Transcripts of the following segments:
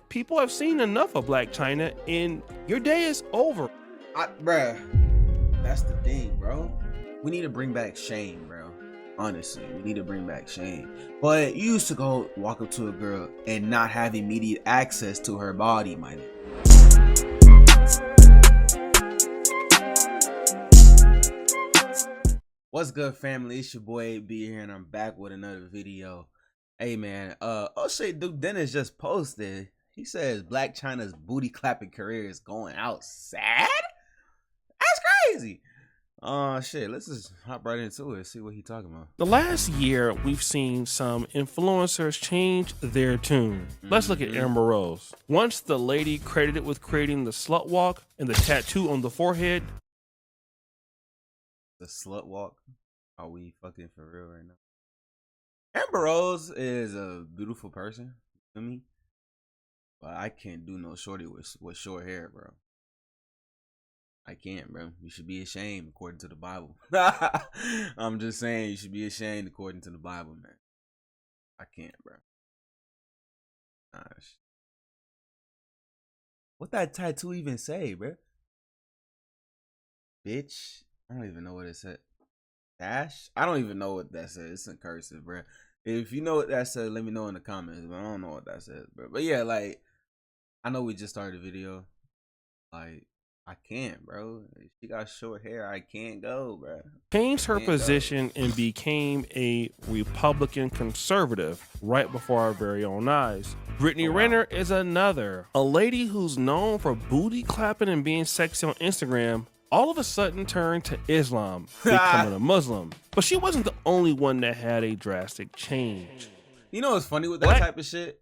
people have seen enough of Blac Chyna and your day is over. Bruh, that's the thing, bro. We need to bring back shame, bro. Honestly, we need to bring back shame. But you used to go walk up to a girl and not have immediate access to her body, man. What's good, family? It's your boy B here, and I'm back with another video. Hey, man. Oh shit, Duke Dennis just posted. He says Blac Chyna's booty clapping career is going out sad. That's crazy. Shit, let's just hop right into it, see what he talking about. The last year, we've seen some influencers change their tune. Let's look at Amber Rose. Once the lady credited with creating the slut walk and the tattoo on the forehead. The slut walk? Are we fucking for real right now? Amber Rose is a beautiful person to me, but I can't do no shorty with short hair, bro. I can't, bro. You should be ashamed according to the Bible. I'm just saying, you should be ashamed according to the Bible, man. I can't, bro. Gosh. What that tattoo even say, bro? Bitch. I don't even know what it said. Dash? I don't even know what that says. It's in cursive, bro. If you know what that says, let me know in the comments. But I don't know what that says, bro. But yeah, like, I know we just started the video. Like, I can't, bro. If she got short hair, I can't go, bro. Changed her position and became a Republican conservative right before our very own eyes. Brittany Renner is another. A lady who's known for booty clapping and being sexy on Instagram all of a sudden turned to Islam, becoming a Muslim. But she wasn't the only one that had a drastic change. You know what's funny with that type of shit?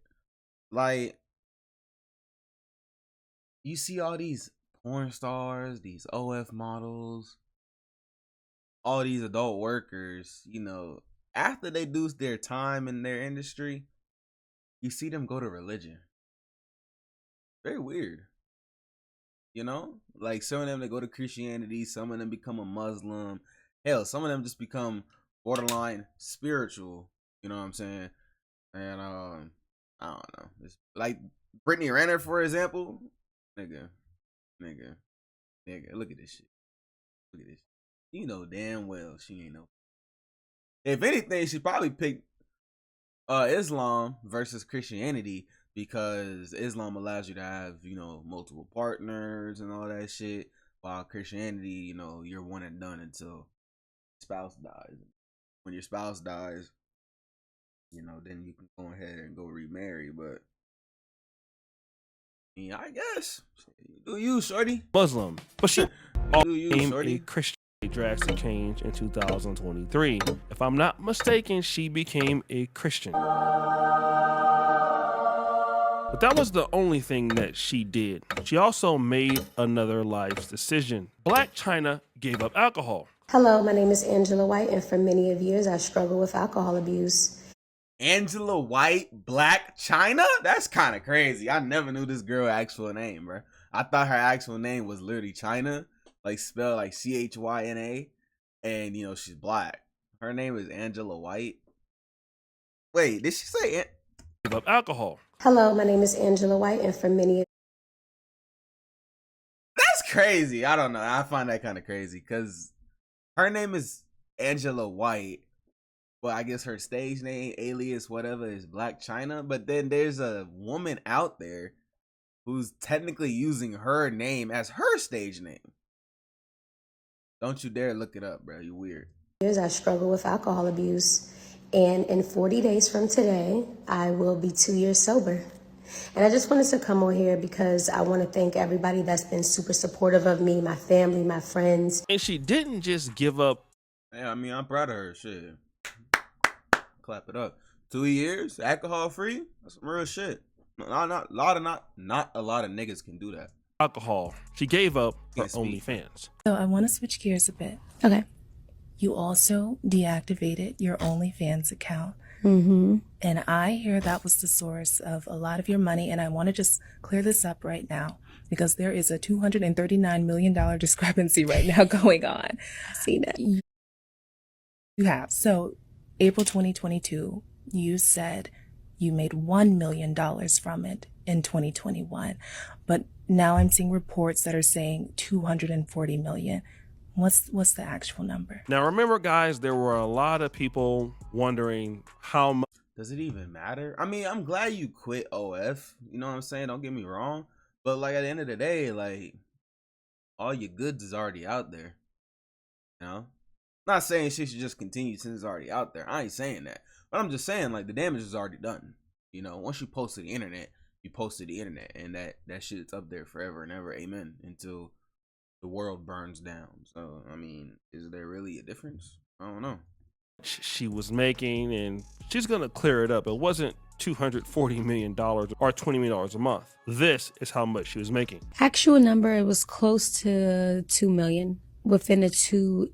Like, you see all these porn stars, these OF models, all these adult workers, you know, after they do their time in their industry, you see them go to religion. Very weird. You know, like some of them, they go to Christianity, some of them become a Muslim. Hell, some of them just become borderline spiritual. You know what I'm saying? And I don't know. It's like Brittany Renner, for example. Nigga. Look at this shit. Look at this. You know damn well she ain't no. If anything, she probably picked Islam versus Christianity, because Islam allows you to have, you know, multiple partners and all that shit, while Christianity, you know, you're one and done until spouse dies. When your spouse dies, you know, then you can go ahead and go remarry. But yeah, I guess do you, shorty? Muslim, but she became shorty? a Christian. A drastic change in 2023. If I'm not mistaken, she became a Christian. But that was the only thing that she did. She also made another life decision. Blac Chyna gave up alcohol. Hello, my name is Angela White, and for many of years, I struggled with alcohol abuse. Angela White, Blac Chyna? That's kind of crazy. I never knew this girl's actual name, bro. I thought her actual name was literally Chyna, like spelled like Chyna, and you know she's black. Her name is Angela White. Wait, did she say Give up alcohol? Hello, my name is Angela White, and for many. That's crazy. I don't know. I find that kind of crazy because her name is Angela White, but I guess her stage name, alias, whatever, is Blac Chyna. But then there's a woman out there who's technically using her name as her stage name. Don't you dare look it up, bro. You weird. I struggle with alcohol abuse, and in 40 days from today, I will be 2 years sober. And I just wanted to come on here because I want to thank everybody that's been super supportive of me, my family, my friends. And she didn't just give up. Yeah, I mean, I'm proud of her. Shit. Clap it up. 2 years, alcohol free. That's some real shit. Not a lot of niggas can do that. Alcohol. She gave up her OnlyFans. So I want to switch gears a bit. Okay. You also deactivated your OnlyFans account. Mm-hmm. And I hear that was the source of a lot of your money. And I want to just clear this up right now because there is a $239 million discrepancy right now going on. I see that. You have. So April 2022, you said you made $1 million from it. in 2021. But now I'm seeing reports that are saying 240 million. What's the actual number? Now, remember, guys, there were a lot of people wondering how much. Does it even matter? I mean, I'm glad you quit OF. You know what I'm saying? Don't get me wrong. But like at the end of the day, like all your goods is already out there. You know? Not saying she should just continue since it's already out there. I ain't saying that. But I'm just saying like the damage is already done. You know, once you post to the internet, you post to the internet, and that shit's up there forever and ever. Amen. Until the world burns down. So I mean, is there really a difference? I don't know. She was making, and she's gonna clear it up. It wasn't $240 million or $20 million a month. This is how much she was making. Actual number, it was close to 2 million within a 2-year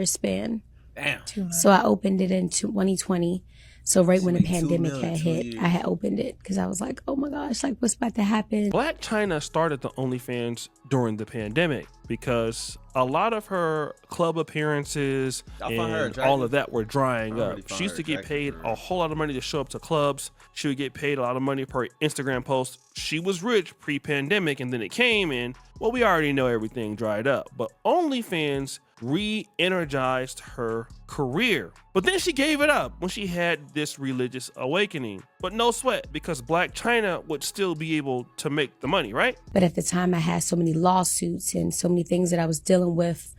span. Damn. So I opened it in 2020. So right when the Sweet, 2 pandemic million, had 2 hit, years. I had opened it because I was like, oh my gosh, like what's about to happen? Blac Chyna started the OnlyFans during the pandemic because a lot of her club appearances I find her and all of attractive. that were drying I up. really find She used her to get paid attractive. a whole lot of money to show up to clubs. She would get paid a lot of money per Instagram post. She was rich pre-pandemic, and then it came in. Well, we already know everything dried up, but OnlyFans re-energized her career. But then she gave it up when she had this religious awakening. But no sweat, because Blac Chyna would still be able to make the money, right? But at the time I had so many lawsuits and so many things that I was dealing with.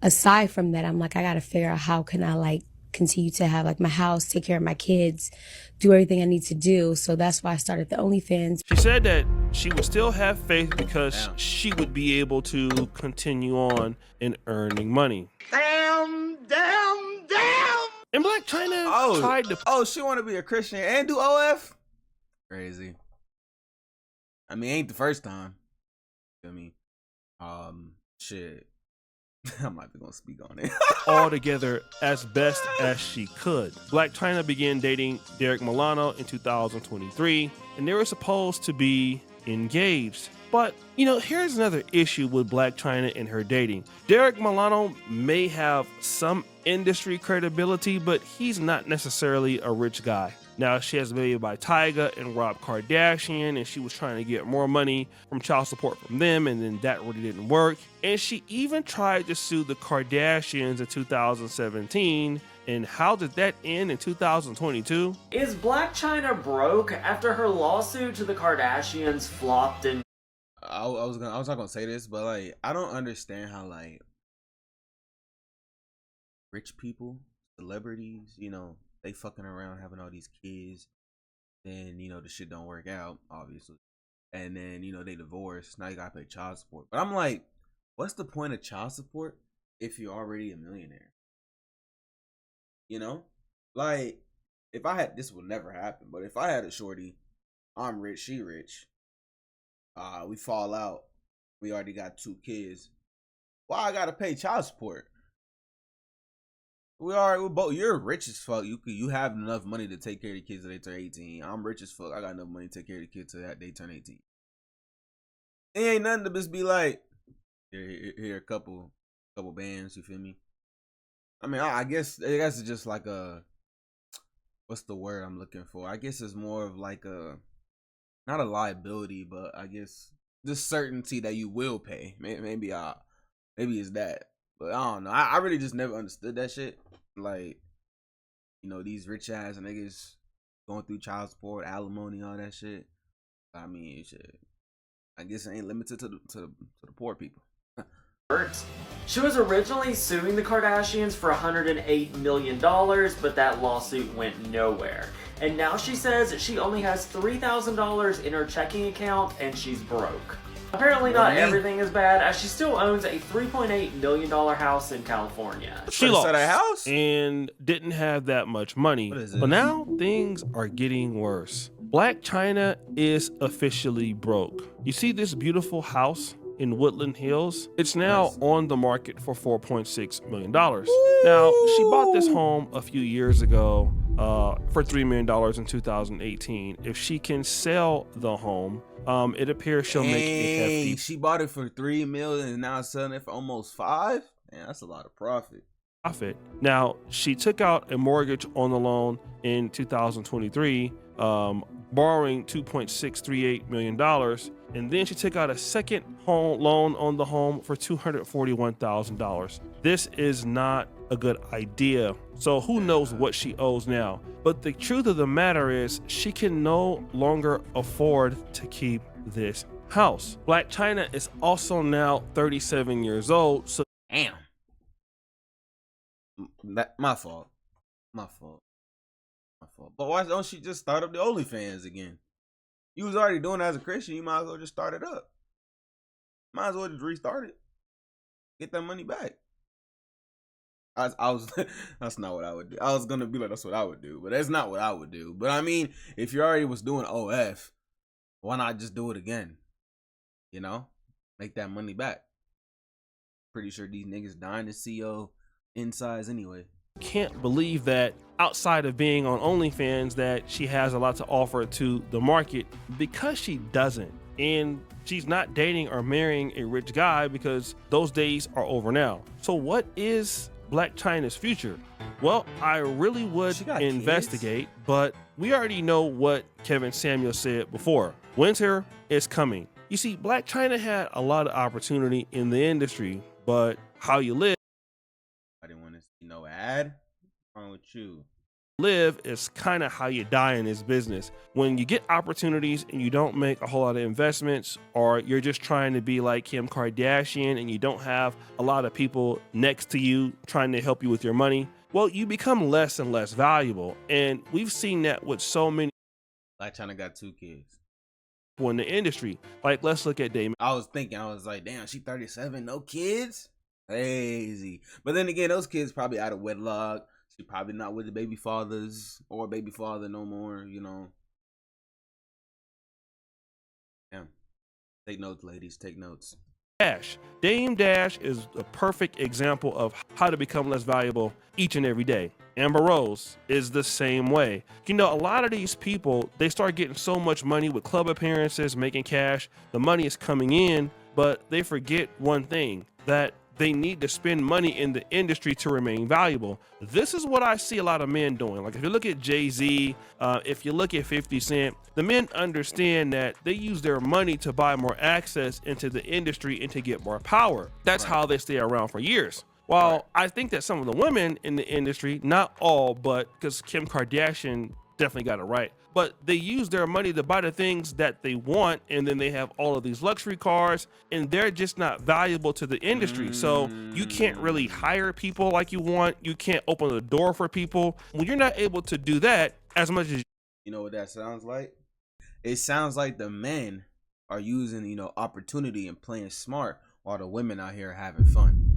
Aside from that, I'm like, I got to figure out how can I like continue to have like my house, take care of my kids, do everything I need to do. So that's why I started the OnlyFans. She said that she would still have faith because she would be able to continue on in earning money. Damn. And Blac Chyna tried to. Oh, she want to be a Christian and do OF? Crazy. I mean, ain't the first time. I mean, shit. I'm not gonna speak on it. all together as best as she could. Blac Chyna began dating Derek Milano in 2023, and they were supposed to be engaged. But, you know, here's another issue with Blac Chyna and her dating. Derek Milano may have some industry credibility, but he's not necessarily a rich guy. Now, she has a baby by Tyga and Rob Kardashian, and she was trying to get more money from child support from them, and then that really didn't work. And she even tried to sue the Kardashians in 2017. And how did that end in 2022? Is Blac Chyna broke after her lawsuit to the Kardashians flopped and I was not gonna say this, but like I don't understand how like rich people, celebrities, you know, they fucking around having all these kids, then you know the shit don't work out, obviously, and then you know they divorce. Now you gotta pay child support. But I'm like, what's the point of child support if you're already a millionaire? You know, like if I had, this would never happen, but if I had a shorty, I'm rich, she rich. We fall out. We already got 2 kids. Why I gotta pay child support? We're both. You're rich as fuck. You have enough money to take care of the kids until they turn 18. I'm rich as fuck. I got enough money to take care of the kids till they turn 18. It ain't nothing to just be like here a couple bands. You feel me? I mean, I guess it's just like a, what's the word I'm looking for? I guess it's more of like a, not a liability, but I guess the certainty that you will pay. Maybe it's that, but I don't know. I really just never understood that shit. Like, you know, these rich ass niggas going through child support, alimony, all that shit. I mean, shit. I guess it ain't limited to the poor people. hurt? She was originally suing the Kardashians for $108 million, but that lawsuit went nowhere. And now she says she only has $3,000 in her checking account and she's broke. Apparently not everything is bad, as she still owns a $3.8 million house in California. She First lost at a house? and didn't have that much money. What is But this? now things are getting worse. Blac Chyna is officially broke. You see this beautiful house in Woodland Hills? It's now on the market for $4.6 million. Now, she bought this home a few years ago for $3 million in 2018. If she can sell the home, it appears she'll make a hefty She bought it for $3 million and now selling it for almost $5 million. Man, that's a lot of profit. profit. Now, she took out a mortgage on the loan in 2023, borrowing $2.638 million. And then she took out a second home loan on the home for $241,000. This is not a good idea. So who knows what she owes now? But the truth of the matter is she can no longer afford to keep this house. Blac Chyna is also now 37 years old. So Damn. My fault. My fault. But why don't she just start up the OnlyFans again? You was already doing it as a Christian. You might as well just start it up. Might as well just restart it. Get that money back. I was that's not what I would do. I was gonna be like, that's what I would do, but that's not what I would do. But I mean, if you already was doing OF, why not just do it again? You know, make that money back. Pretty sure these niggas dying to see your insides anyway. can't believe that outside of being on OnlyFans that she has a lot to offer to the market, because she doesn't. And she's not dating or marrying a rich guy because those days are over now. So what is Blac Chyna's future? Well, I really would investigate, but we already know what Kevin Samuel said before. Winter is coming. You see, Blac Chyna had a lot of opportunity in the industry, but how you live I didn't want to see no ad. What's wrong with you? Is kind of how you die in this business. When you get opportunities and you don't make a whole lot of investments, or you're just trying to be like Kim Kardashian and you don't have a lot of people next to you trying to help you with your money, well, you become less and less valuable. And we've seen that with so many Blac Chyna got 2 kids. people in the industry. Like, let's look at Dame. I was like, damn, she 37, no kids? Crazy. But then again, those kids probably out of wedlock. She probably not with the baby fathers or baby father no more, you know. Damn. Take notes, ladies. Take notes. Dash. Dame Dash is a perfect example of how to become less valuable each and every day. Amber Rose is the same way. You know, a lot of these people, they start getting so much money with club appearances, making cash. The money is coming in, but they forget one thing, that they need to spend money in the industry to remain valuable. This is what I see a lot of men doing. Like if you look at Jay-Z, if you look at 50 Cent, the men understand that they use their money to buy more access into the industry and to get more power. That's how they stay around for years. While I think that some of the women in the industry, not all, but because Kim Kardashian definitely got it right, but they use their money to buy the things that they want, and then they have all of these luxury cars, and they're just not valuable to the industry. So you can't really hire people like you want. You can't open the door for people. When you're not able to do that as much as You know what that sounds like? It sounds like the men are using, you know, opportunity and playing smart while the women out here are having fun.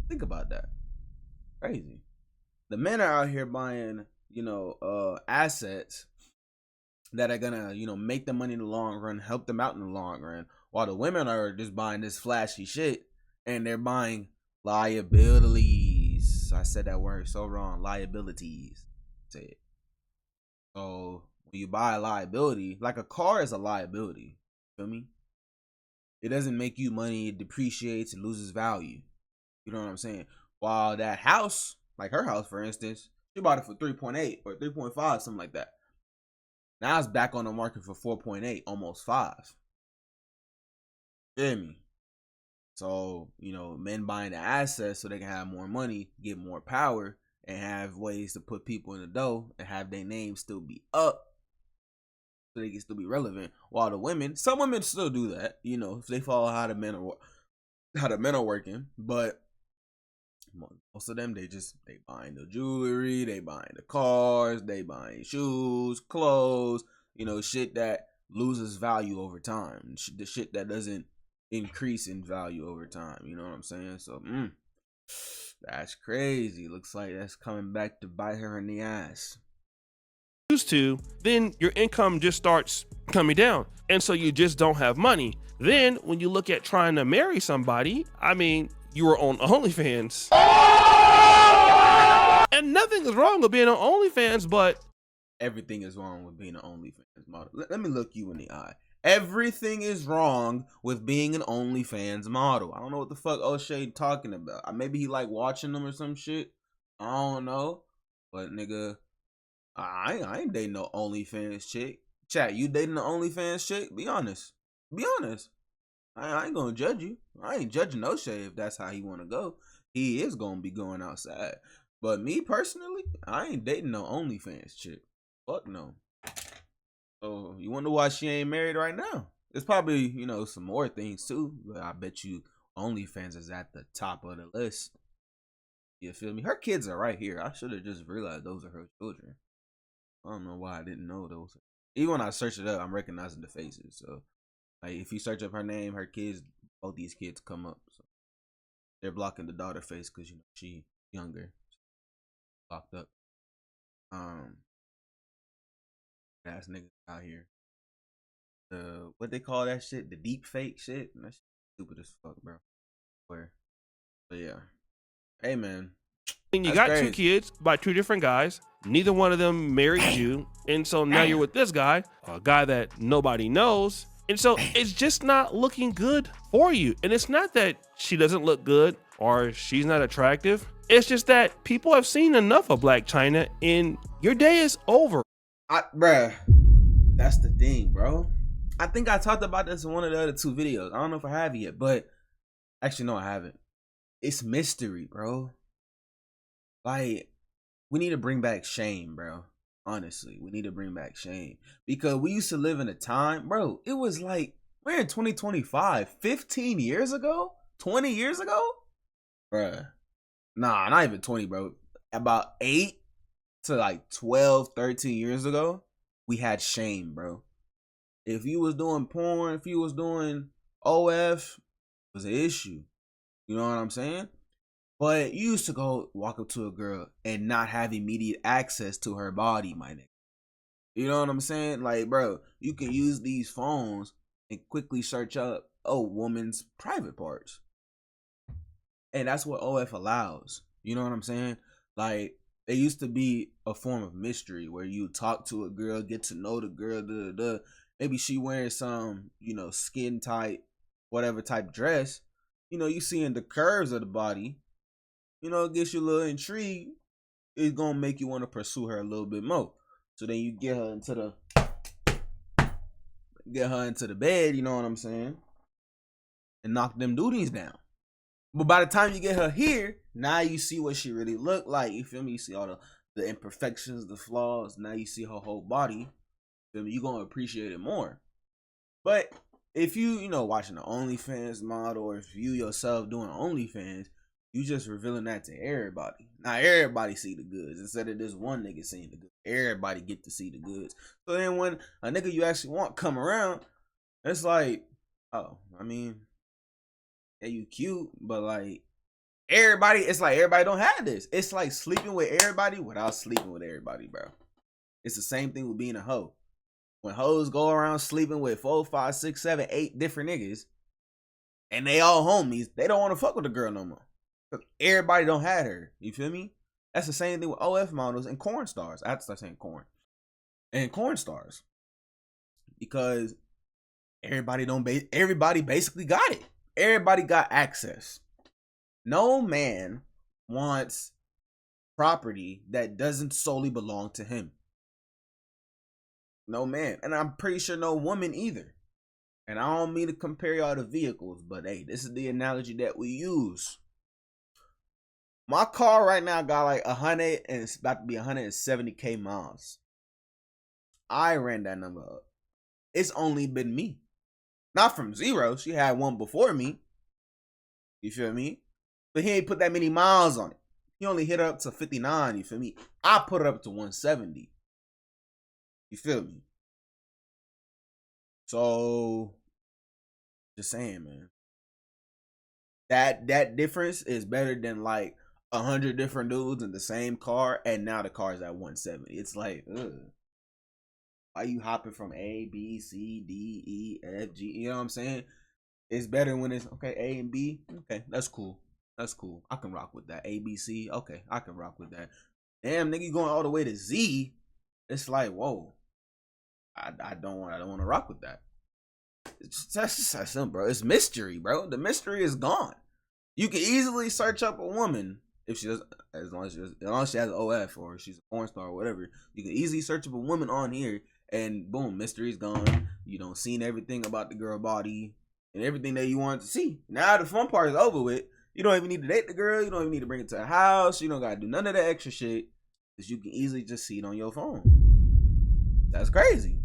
Think about that. Crazy. The men are out here buying, you know, assets that are gonna, you know, make them money in the long run, help them out in the long run, while the women are just buying this flashy shit, and they're buying liabilities. I said that word so wrong. Liabilities. Say it. So when you buy a liability, like a car is a liability. Feel me? It doesn't make you money. It depreciates. It loses value. You know what I'm saying? While that house, like her house, for instance, she bought it for 3.8 or 3.5, something like that. Now it's back on the market for 4.8, almost 5. Feel me? So, you know, men buying the assets so they can have more money, get more power, and have ways to put people in the dough and have their names still be up so they can still be relevant. While the women, some women still do that, you know, if they follow how the men are working, but most of them, they buying the jewelry, they buying the cars, they buying shoes, clothes, you know, shit that loses value over time, the shit that doesn't increase in value over time. You know what I'm saying? So, that's crazy. Looks like that's coming back to bite her in the ass. used to, then your income just starts coming down, and so you just don't have money. Then when you look at trying to marry somebody, I mean, you were on OnlyFans. And nothing is wrong with being on OnlyFans, but everything is wrong with being an OnlyFans model. Let me look you in the eye. Everything is wrong with being an OnlyFans model. I don't know what the fuck O'Shea talking about. Maybe he like watching them or some shit. I don't know. But nigga, I ain't dating no OnlyFans chick. Chat, you dating the OnlyFans chick? Be honest. Be honest. I ain't gonna judge you. I ain't judging no shade if that's how he wanna go. He is gonna be going outside. But me personally, I ain't dating no OnlyFans chick. Fuck no. So you wonder why she ain't married right now? There's probably, you know, some more things too. But I bet you OnlyFans is at the top of the list. You feel me? Her kids are right here. I should have just realized those are her children. I don't know why I didn't know those. Even when I search it up, I'm recognizing the faces. So, like, if you search up her name, her kids, both these kids come up. So they're blocking the daughter face because you know she younger, locked up. Ass niggas out here. What they call that shit? The deep fake shit. That shit stupid as fuck, bro. Where? But yeah. Hey man. And you That's got crazy. 2 kids by 2 different guys. Neither one of them married you. And so now you're with this guy, a guy that nobody knows. And so it's just not looking good for you. And it's not that she doesn't look good or she's not attractive. It's just that people have seen enough of Blac Chyna and your day is over. Bruh, that's the thing, bro. I think I talked about this in one of the other 2 videos. I don't know if I have yet, but actually, no, I haven't. It's mystery, bro. Like, we need to bring back shame, bro. Honestly, we need to bring back shame because we used to live in a time, bro. It was like we're in 2025, 15 years ago, 20 years ago, bruh. Nah, not even 20, bro. About 8 to like 12, 13 years ago, we had shame, bro. If you was doing porn, if you was doing OF, it was an issue. You know what I'm saying? But you used to go walk up to a girl and not have immediate access to her body, my nigga. You know what I'm saying? Like, bro, you can use these phones and quickly search up a woman's private parts. And that's what OF allows. You know what I'm saying? Like, it used to be a form of mystery where you talk to a girl, get to know the girl, maybe she wearing some, you know, skin tight, whatever type dress. You know, you seeing the curves of the body. You know, it gets you a little intrigued. It's gonna make you want to pursue her a little bit more. So then you get her into the bed, you know what I'm saying? And knock them duties down. But by the time you get her here, now you see what she really looked like. You feel me? You see all the imperfections, the flaws. Now you see her whole body. You feel me? You're gonna appreciate it more. But if you know, watching the OnlyFans model, or if you yourself doing OnlyFans, you just revealing that to everybody. Now everybody see the goods instead of this one nigga seeing the goods. Everybody get to see the goods. So then when a nigga you actually want come around, it's like, oh, I mean, yeah, you cute, but like everybody, it's like everybody don't have this. It's like sleeping with everybody without sleeping with everybody, bro. It's the same thing with being a hoe. When hoes go around sleeping with 4, 5, 6, 7, 8 different niggas, and they all homies, they don't want to fuck with the girl no more. Everybody don't have her. You feel me? That's the same thing with OF models and corn stars. I have to start saying corn. And corn stars. Because everybody basically got it. Everybody got access. No man wants property that doesn't solely belong to him. No man. And I'm pretty sure no woman either. And I don't mean to compare y'all to vehicles, but hey, this is the analogy that we use. My car right now got like 100 and it's about to be 170k miles. I ran that number up. It's only been me. Not from 0. She had one before me. You feel me? But he ain't put that many miles on it. He only hit her up to 59. You feel me? I put it up to 170. You feel me? So, just saying, man. That difference is better than like 100 different dudes in the same car, and now the car's at 170. It's like, ugh. Why you hopping from A, B, C, D, E, F, G? You know what I'm saying? It's better when it's okay, A and B. Okay, that's cool. That's cool. I can rock with that. A, B, C. Okay, I can rock with that. Damn, nigga, you going all the way to Z? It's like, whoa. I don't want to rock with that. That's just that simple, bro. It's mystery, bro. The mystery is gone. You can easily search up a woman If she does, as long as she has OF or she's a porn star or whatever, you can easily search up a woman on here, and boom, mystery's gone. You don't seen everything about the girl body and everything that you wanted to see. Now the fun part is over with. You don't even need to date the girl. You don't even need to bring it to a house. You don't gotta do none of that extra shit, because you can easily just see it on your phone. That's crazy.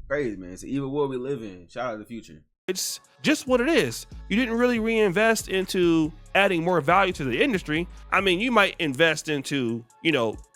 Crazy, man. It's an evil world we live in. Shout out to the future. It's just what it is. You didn't really reinvest into adding more value to the industry. I mean, you might invest into,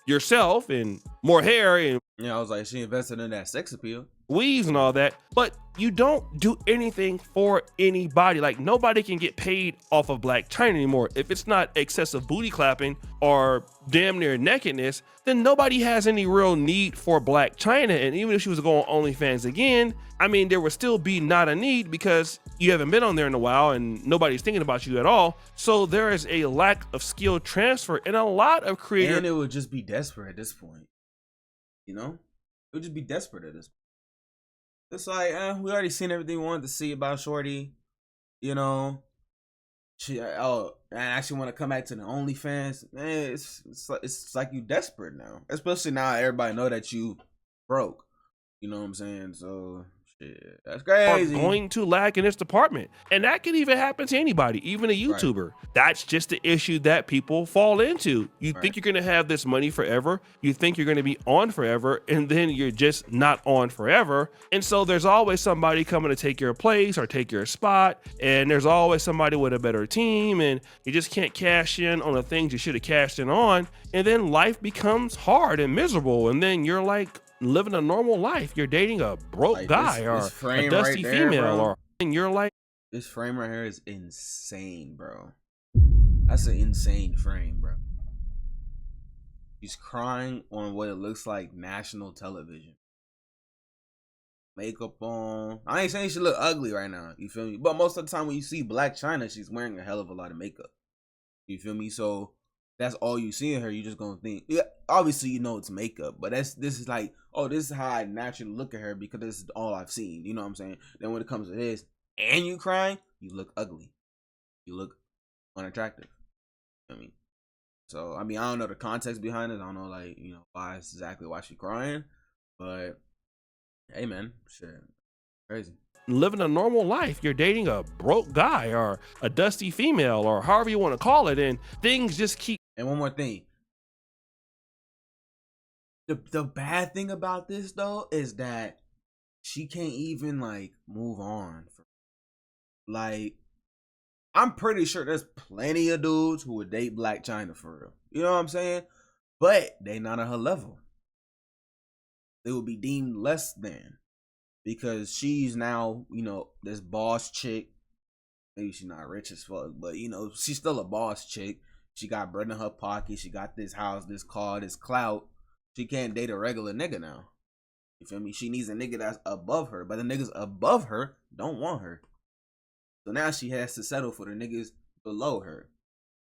yourself and more hair and I was like, she invested in that sex appeal. weaves and all that, but you don't do anything for anybody. Like, nobody can get paid off of Blac Chyna anymore. If it's not excessive booty clapping or damn near nakedness, then nobody has any real need for Blac Chyna. And even if she was going on OnlyFans again, I mean, there would still be not a need, because you haven't been on there in a while and nobody's thinking about you at all. So there is a lack of skill transfer, and a lot of creators. And it would just be desperate at this point. It would just be desperate at this point. It's like, we already seen everything we wanted to see about Shorty. She, I actually want to come back to the OnlyFans. Man, it's like you desperate now. Especially now everybody know that you broke. You know what I'm saying? So, shit, that's crazy. Are going to lack in this department. And that can even happen to anybody, even a YouTuber. Right. That's just the issue that people fall into. You think you're going to have this money forever. You think you're going to be on forever, and then you're just not on forever. And so there's always somebody coming to take your place or take your spot. And there's always somebody with a better team, and you just can't cash in on the things you should have cashed in on. And then life becomes hard and miserable. And then you're like, living a normal life. You're dating a broke guy or a dusty female, or and you're like, this frame right here is insane, bro. That's an insane frame, bro. She's crying on what it looks like national television. Makeup on. I ain't saying she look ugly right now, you feel me? But most of the time when you see Blac Chyna, she's wearing a hell of a lot of makeup. You feel me? So that's all you see in her. You just gonna think, yeah, obviously it's makeup, but this is like, oh, this is how I naturally look at her, because this is all I've seen. You know what I'm saying? Then when it comes to this, and you crying, you look ugly. You look unattractive. So I don't know the context behind it. I don't know why she's crying, but hey, man, shit, crazy. Living a normal life. You're dating a broke guy or a dusty female, or however you want to call it, and things just keep. And one more thing. The bad thing about this though is that she can't even move on. I'm pretty sure there's plenty of dudes who would date Blac Chyna for real. You know what I'm saying? But they not at her level. They would be deemed less than, because she's now, this boss chick. Maybe she's not rich as fuck, but she's still a boss chick. She got bread in her pocket. She got this house, this car, this clout. She can't date a regular nigga now. You feel me? She needs a nigga that's above her, but the niggas above her don't want her. So now she has to settle for the niggas below her.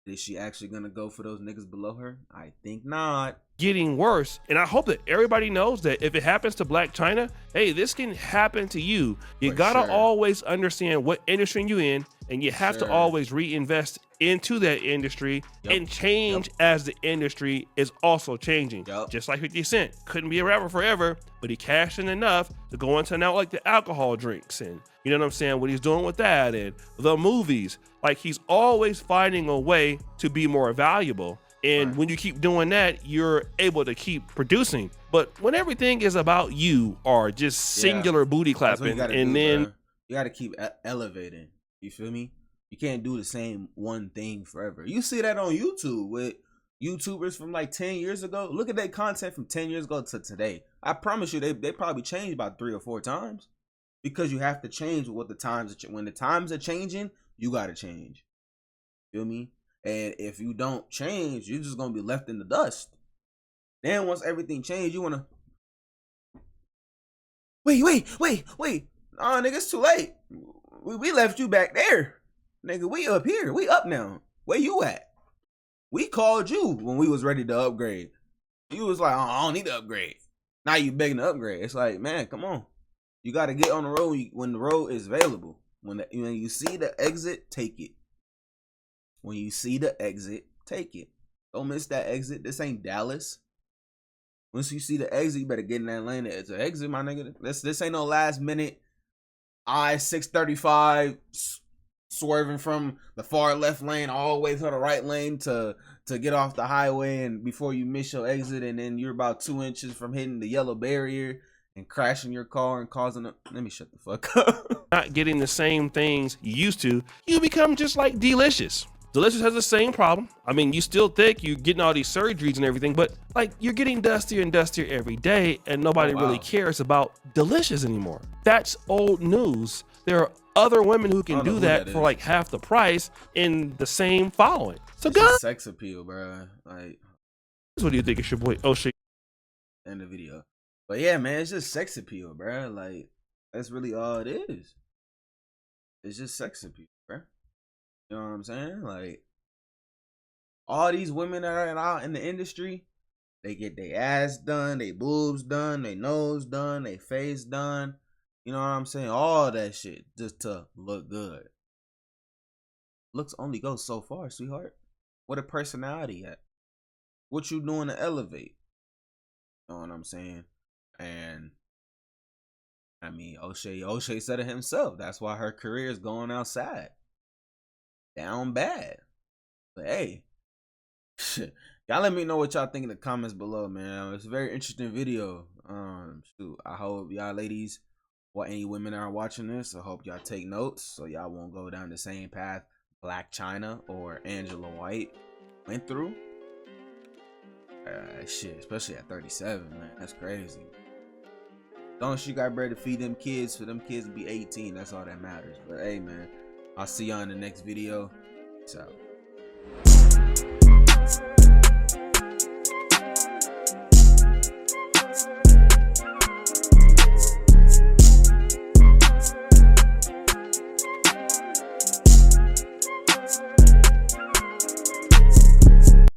Is she actually gonna go for those niggas below her? I think not. Getting worse, and I hope that everybody knows that if it happens to Blac Chyna, hey, this can happen to you. You gotta always understand what industry you in, and you have to always reinvest into that industry and change as the industry is also changing. Just like 50 Cent couldn't be a rapper forever, but he cashed in enough to go into now like the alcohol drinks, and you know what I'm saying, what he's doing with that, and the movies. Like, he's always finding a way to be more valuable. And when you keep doing that, you're able to keep producing. But when everything is about you, or just singular booty clapping, and then you got to keep elevating. You feel me? You can't do the same one thing forever. You see that on YouTube with YouTubers from 10 years ago. Look at their content from 10 years ago to today. I promise you, they probably changed about 3 or 4 times, because you have to change with the times. When the times are changing, you got to change. Feel me? And if you don't change, you're just going to be left in the dust. Then once everything changes, you want to... Wait. Nah, nigga, it's too late. We left you back there. Nigga, we up here. We up now. Where you at? We called you when we was ready to upgrade. You was like, oh, I don't need to upgrade. Now you begging to upgrade. It's like, man, come on. You got to get on the road when the road is available. When you see the exit, take it. When you see the exit, take it. Don't miss that exit. This ain't Dallas. Once you see the exit, you better get in that lane. It's an exit, my nigga. This ain't no last minute I-635 swerving from the far left lane all the way to the right lane to get off the highway, and before you miss your exit, and then you're about 2 inches from hitting the yellow barrier and crashing your car and causing a... Let me shut the fuck up. Not getting the same things you used to, you become just like Delicious. Delicious has the same problem. I mean, you still think you're getting all these surgeries and everything, but like you're getting dustier and dustier every day, and nobody really cares about Delicious anymore. That's old news. There are other women who can do that for like half the price in the same following. So it's go. just sex appeal, bro. Like, What do you think? It's your boy O'Shea. End the video. But yeah, man, it's just sex appeal, bro. Like, that's really all it is. It's just sex appeal, bro. You know what I'm saying? Like, all these women that are out in the industry, they get their ass done, their boobs done, their nose done, their face done. You know what I'm saying? All that shit just to look good. Looks only goes so far, sweetheart. What a personality at? What you doing to elevate? You know what I'm saying? And I mean, O'Shea said it himself. That's why her career is going outside. Down bad. But hey, shit. Y'all let me know what y'all think in the comments below, man. It's a very interesting video. Shoot, I hope y'all ladies, or any women that are watching this, I hope y'all take notes so y'all won't go down the same path Blac Chyna or Angela White went through. Shit, especially at 37, man. That's crazy. Don't she got bread to feed them kids for them kids to be 18. That's all that matters. But hey, man, I'll see y'all in the next video. Peace out.